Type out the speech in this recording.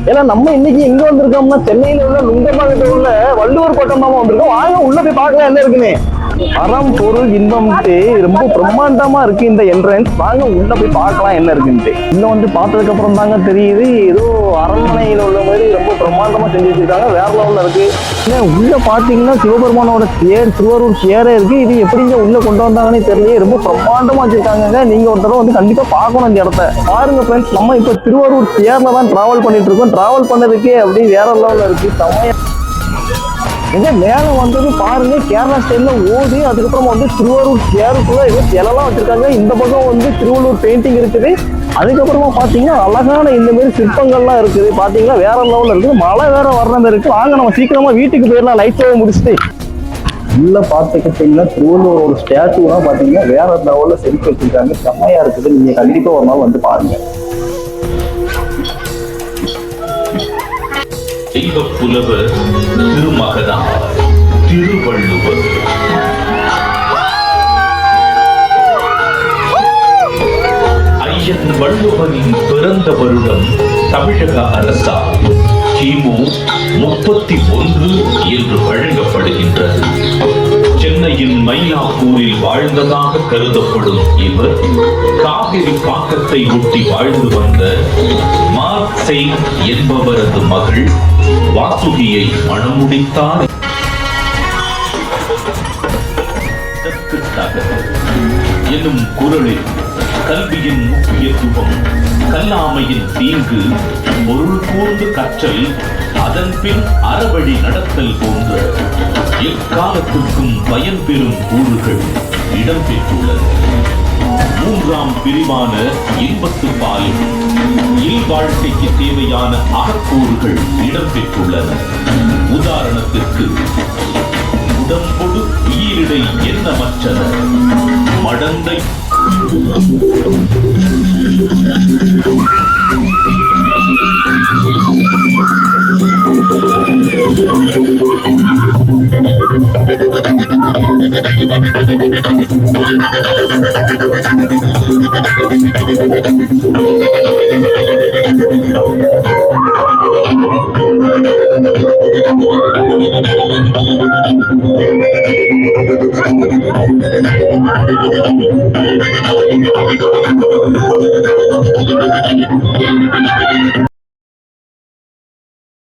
ஏன்னா நம்ம இன்னைக்கு எங்க வந்திருக்கோம்னா சென்னையில உள்ள நுங்கம்பாக்கத்துல உள்ள வள்ளுவர் கோட்டம் தான் வந்திருக்கோம். வாங்க உள்ள போய் பார்க்கலாம் என்ன இருக்குன்னு. அறம் பொருள் இன்பம்ட்டு ரொம்ப பிரம்மாண்டமா இருக்கு இந்த என்ட்ரன்ஸ். வாங்க உள்ள போய் பார்க்கலாம் என்ன இருக்குன்ட்டு. இன்னும் வந்து பார்த்ததுக்கு அப்புறம் தாங்க தெரியுது ஏதோ அரண்மனையில உள்ள மாதிரி ரொம்ப பிரம்மாண்டமா செஞ்சு வச்சிருக்காங்க. வேற லெவல்ல இருக்கு. உள்ள பாத்தீங்கன்னா சிவபெருமானோட தேர், திருவாரூர் தேரே இருக்கு. இது எப்படிங்க உள்ள கொண்டு வந்தாங்கன்னே தெரியல. ரொம்ப பிரம்மாண்டமா வச்சிருக்காங்க. நீங்க ஒரு தடவை வந்து கண்டிப்பா பார்க்கணும் இந்த இடத்த. பாருங்க ஃப்ரெண்ட்ஸ், நம்ம இப்ப திருவாரூர் தேர்ல தான் டிராவல் பண்ணிட்டு இருக்கோம். டிராவல் பண்ணதுக்கே அப்படி வேற லெவல்ல இருக்கு. செம்மையா எங்க மேல வந்தது பாருங்க, கேரளா ஸ்டைல்ல ஓடி அதுக்கப்புறம் வந்து திருவாரூர் தேருக்குள்ள ஏதோ சிலைலாம் வச்சிருக்காங்க. இந்த பக்கம் வந்து திருவள்ளூர் பெயிண்டிங் இருக்குது. அதுக்கப்புறமா பாத்தீங்கன்னா அழகான இந்த மாதிரி சிற்பங்கள்லாம் இருக்குது. பாத்தீங்கன்னா வேற லெவல்ல இருக்குது. மழை வேற வர்ற மாதிரி இருக்கு. வாங்க நம்ம சீக்கிரமா வீட்டுக்கு போயிடலாம் லைட் ஷோ முடிச்சுட்டு. உள்ள பாத்துக்கிட்டீங்கன்னா திருவள்ளூர் ஒரு ஸ்டாச்சுலாம் பாத்தீங்கன்னா வேற லெவல்ல செதுக்கி வச்சிருக்காங்க. செம்மையா இருக்குது. நீங்க கண்டிப்பா ஒரு நாள் வந்து பாருங்க. தெய்வ புலவர் திருமகனார் திருவள்ளுவர். ஐயன் வள்ளுவரின் பிறந்த வருடம் தமிழக அரசால் கிமு 31 என்று வழங்கப்படுகின்றது. சென்னையின் மயிலாப்பூரில் வாழ்ந்ததாக கருதப்படும் இவர் காவிரி பாக்கத்தை ஒட்டி வாழ்ந்து வந்த மார்க்சை என்பவரது மகள் வாசுகியை மணமுடித்தார். எனும் குரலில் கல்வியின் முக்கியத்துவம், கல்லாமையின் தீங்கு, பொருள் கூர்ந்து கற்றல், அதன் பின் அறவழி நடத்தல் போன்ற எக்காலத்துக்கும் பயன் பெறும் கூறுகள் இடம்பெற்றுள்ளன. 3ஆம் பிரிவான இன்பத்துப்பால் இல்வாழ்க்கைக்கு தேவையான அகக்கூறுகள் இடம்பெற்றுள்ளன. உதாரணத்திற்கு உடம்பொடு உயிரிடை எண்ணமற்றன, மடந்தை